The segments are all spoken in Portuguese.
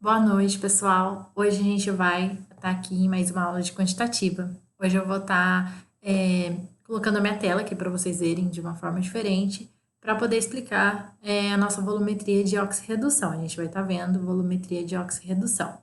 Boa noite, pessoal. Hoje a gente vai estar aqui em mais uma aula de quantitativa. Hoje eu vou estar colocando a minha tela aqui para vocês verem de uma forma diferente, para poder explicar a nossa volumetria de oxirredução. A gente vai estar vendo volumetria de oxirredução.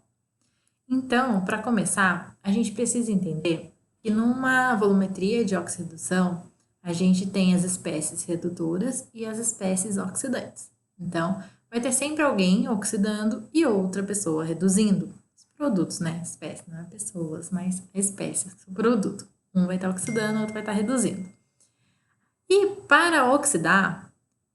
Então, para começar, a gente precisa entender que numa volumetria de oxirredução, a gente tem as espécies redutoras e as espécies oxidantes. Então, vai ter sempre alguém oxidando e outra pessoa reduzindo. Os produtos, né? Espécies, não é pessoas, mas espécies, o produto. Um vai estar oxidando, o outro vai estar reduzindo. E para oxidar,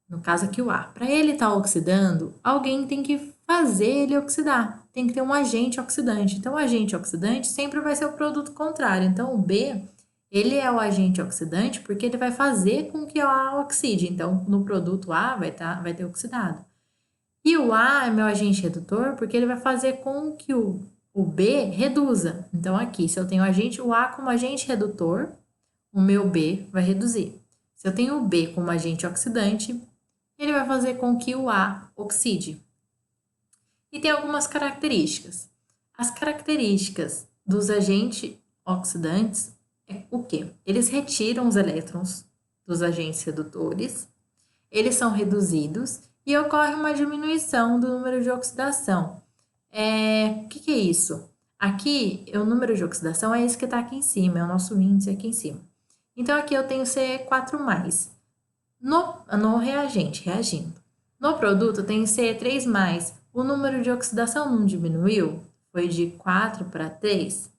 no caso aqui o A, para ele estar oxidando, alguém tem que fazer ele oxidar. Tem que ter um agente oxidante. Então, o agente oxidante sempre vai ser o produto contrário. Então, o B, ele é o agente oxidante porque ele vai fazer com que o A oxide. Então, no produto A vai ter oxidado. E o A é meu agente redutor porque ele vai fazer com que o B reduza. Então, aqui, se eu tenho o A como agente redutor, o meu B vai reduzir. Se eu tenho o B como agente oxidante, ele vai fazer com que o A oxide. E tem algumas características. As características dos agentes oxidantes é o quê? Eles retiram os elétrons dos agentes redutores, eles são reduzidos e ocorre uma diminuição do número de oxidação. O que é isso? Aqui, o número de oxidação é esse que está aqui em cima, é o nosso índice aqui em cima. Então, aqui eu tenho Ce4+. No reagente, reagindo. No produto, tem Ce3+. O número de oxidação não diminuiu? Foi de 4 para 3?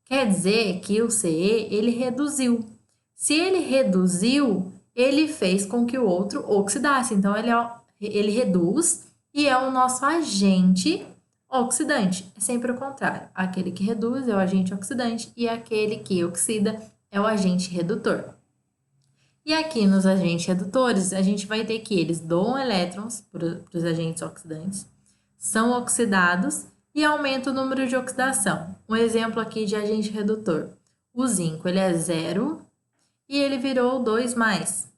Quer dizer que o Ce, ele reduziu. Se ele reduziu, ele fez com que o outro oxidasse. Então, ele reduz e é o nosso agente oxidante. É sempre o contrário. Aquele que reduz é o agente oxidante e aquele que oxida é o agente redutor. E aqui nos agentes redutores, a gente vai ter que eles doam elétrons para os agentes oxidantes, são oxidados e aumenta o número de oxidação. Um exemplo aqui de agente redutor. O zinco, ele é 0 e ele virou 2+.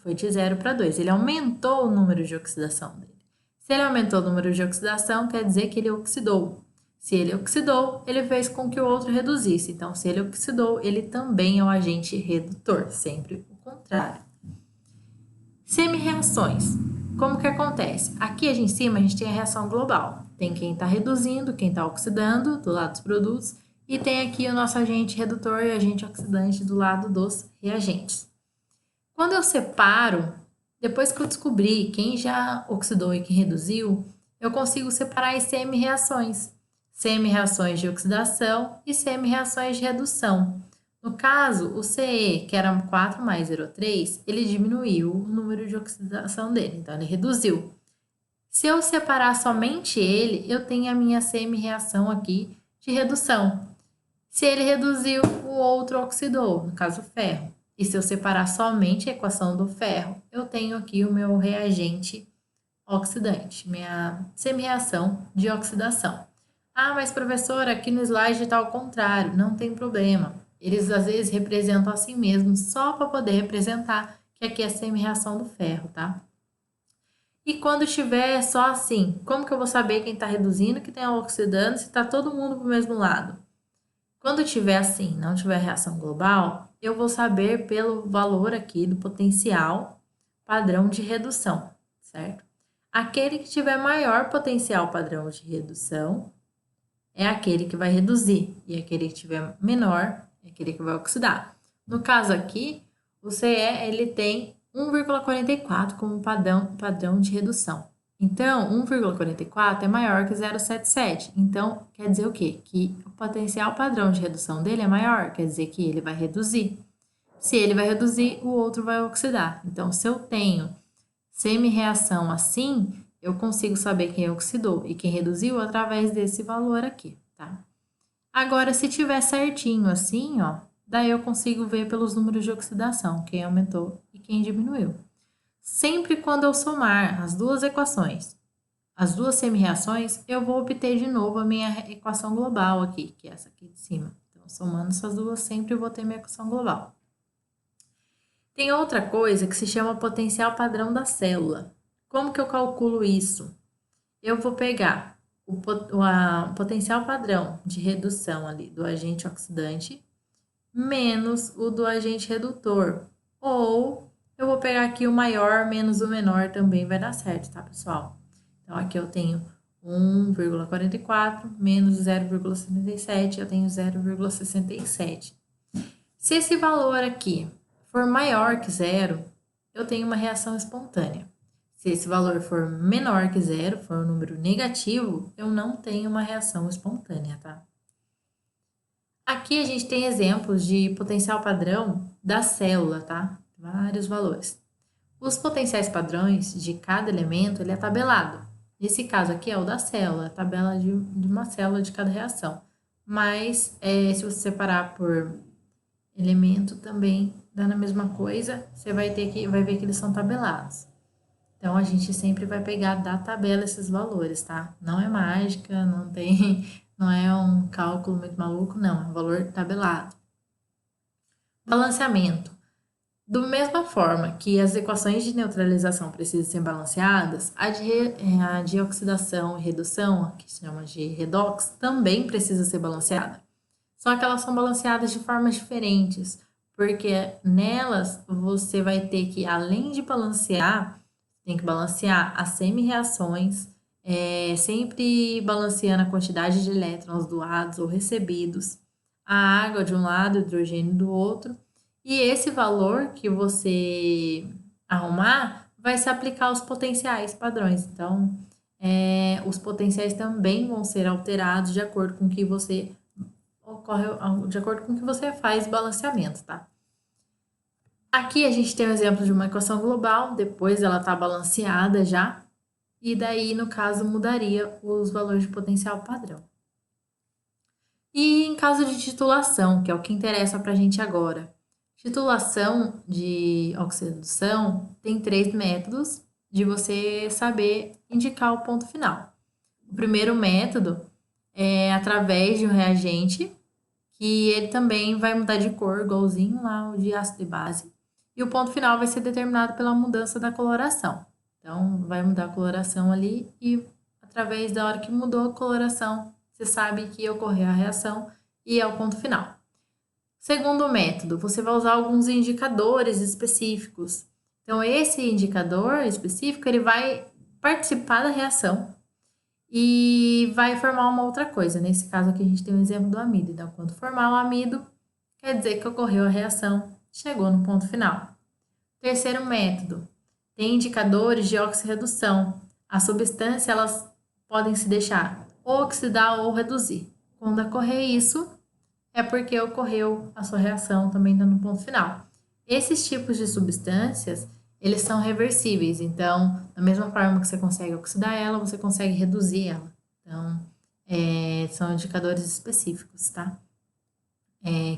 Foi de 0 para 2. Ele aumentou o número de oxidação dele. Se ele aumentou o número de oxidação, quer dizer que ele oxidou. Se ele oxidou, ele fez com que o outro reduzisse. Então, se ele oxidou, ele também é um agente redutor, sempre o contrário. Semi-reações. Como que acontece? Aqui em cima a gente tem a reação global. Tem quem está reduzindo, quem está oxidando do lado dos produtos, e tem aqui o nosso agente redutor e agente oxidante do lado dos reagentes. Quando eu separo, depois que eu descobri quem já oxidou e quem reduziu, eu consigo separar as semi-reações. Semi-reações de oxidação e semi-reações de redução. No caso, o Ce, que era 4+03, ele diminuiu o número de oxidação dele, então ele reduziu. Se eu separar somente ele, eu tenho a minha semi-reação aqui de redução. Se ele reduziu, o outro oxidou, no caso o ferro. E se eu separar somente a equação do ferro, eu tenho aqui o meu reagente oxidante, minha semi-reação de oxidação. Ah, mas professora, aqui no slide está ao contrário. Não tem problema. Eles às vezes representam assim mesmo, só para poder representar que aqui é a semi-reação do ferro, tá? E quando estiver só assim, como que eu vou saber quem está reduzindo, quem está oxidando, se está todo mundo para o mesmo lado? Quando tiver assim, não tiver reação global, eu vou saber pelo valor aqui do potencial padrão de redução, certo? Aquele que tiver maior potencial padrão de redução é aquele que vai reduzir, e aquele que tiver menor é aquele que vai oxidar. No caso aqui, o Ce ele tem 1,44 como padrão de redução. Então, 1,44 é maior que 0,77. Então, quer dizer o quê? Que o potencial padrão de redução dele é maior, quer dizer que ele vai reduzir. Se ele vai reduzir, o outro vai oxidar. Então, se eu tenho semi-reação assim, eu consigo saber quem oxidou e quem reduziu através desse valor aqui, tá? Agora, se tiver certinho assim, ó, daí eu consigo ver pelos números de oxidação, quem aumentou e quem diminuiu. Sempre quando eu somar as duas equações, as duas semi-reações, eu vou obter de novo a minha equação global aqui, que é essa aqui de cima. Então, somando essas duas, sempre eu vou ter minha equação global. Tem outra coisa que se chama potencial padrão da célula. Como que eu calculo isso? Eu vou pegar o potencial padrão de redução ali do agente oxidante menos o do agente redutor. Ou eu vou pegar aqui o maior menos o menor, também vai dar certo, tá, pessoal? Então, aqui eu tenho 1,44 menos 0,77, eu tenho 0,67. Se esse valor aqui for maior que zero, eu tenho uma reação espontânea. Se esse valor for menor que zero, for um número negativo, eu não tenho uma reação espontânea, tá? Aqui a gente tem exemplos de potencial padrão da célula, tá? Vários valores. Os potenciais padrões de cada elemento, ele é tabelado. Nesse caso aqui é o da célula, a tabela de uma célula de cada reação. Mas, se você separar por elemento também dando a mesma coisa, você vai ver que eles são tabelados. Então, a gente sempre vai pegar da tabela esses valores, tá? Não é mágica, não é um cálculo muito maluco, não, é um valor tabelado. Balanceamento. Da mesma forma que as equações de neutralização precisam ser balanceadas, a de oxidação e redução, que se chama de redox, também precisa ser balanceada. Só que elas são balanceadas de formas diferentes, porque nelas você vai ter que, além de balancear, tem que balancear as semi-reações, sempre balanceando a quantidade de elétrons doados ou recebidos, a água de um lado e o hidrogênio do outro, e esse valor que você arrumar vai se aplicar aos potenciais padrões. Então, os potenciais também vão ser alterados de acordo com que você de acordo com que você faz o balanceamento, tá? Aqui a gente tem o exemplo de uma equação global, depois ela está balanceada já, e daí, no caso, mudaria os valores de potencial padrão. E em caso de titulação, que é o que interessa para a gente agora. Titulação de oxidação tem 3 métodos de você saber indicar o ponto final. O primeiro método é através de um reagente, que ele também vai mudar de cor, igualzinho lá o de ácido e base. E o ponto final vai ser determinado pela mudança da coloração. Então, vai mudar a coloração ali e através da hora que mudou a coloração, você sabe que ocorreu a reação e é o ponto final. Segundo método, você vai usar alguns indicadores específicos. Então, esse indicador específico, ele vai participar da reação e vai formar uma outra coisa. Nesse caso aqui, a gente tem um exemplo do amido. Então, quando formar o amido, quer dizer que ocorreu a reação, chegou no ponto final. Terceiro método, tem indicadores de oxirredução. As substâncias, elas podem se deixar ou oxidar ou reduzir. Quando ocorrer isso, é porque ocorreu a sua reação também no ponto final. Esses tipos de substâncias, eles são reversíveis, então, da mesma forma que você consegue oxidar ela, você consegue reduzir ela. Então, são indicadores específicos, tá?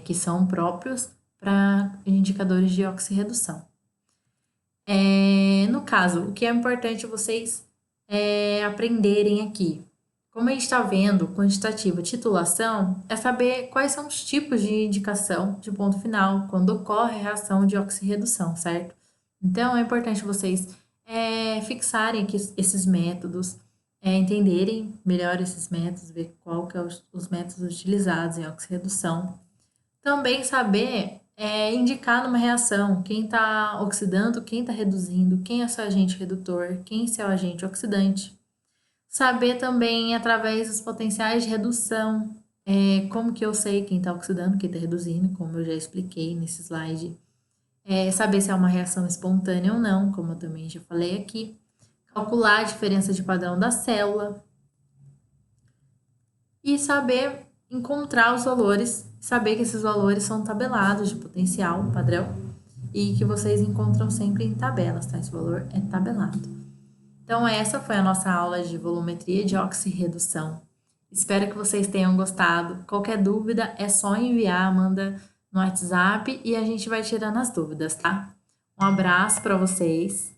Que são próprios para indicadores de oxirredução. No caso, o que é importante vocês aprenderem aqui? Como a gente está vendo, quantitativa titulação, é saber quais são os tipos de indicação de ponto final quando ocorre a reação de oxirredução, certo? Então, é importante vocês fixarem aqui esses métodos, entenderem melhor esses métodos, ver qual que é os métodos utilizados em oxirredução. Também saber indicar numa reação quem está oxidando, quem está reduzindo, quem é seu agente redutor, quem é seu agente oxidante. Saber também, através dos potenciais de redução, como que eu sei quem está oxidando, quem está reduzindo, como eu já expliquei nesse slide. Saber se é uma reação espontânea ou não, como eu também já falei aqui. Calcular a diferença de padrão da célula. E saber encontrar os valores, saber que esses valores são tabelados de potencial padrão e que vocês encontram sempre em tabelas, tá? Esse valor é tabelado. Então, essa foi a nossa aula de volumetria de oxirredução. Espero que vocês tenham gostado. Qualquer dúvida é só enviar, manda no WhatsApp e a gente vai tirando as dúvidas, tá? Um abraço para vocês.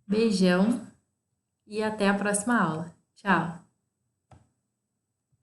Beijão e até a próxima aula. Tchau!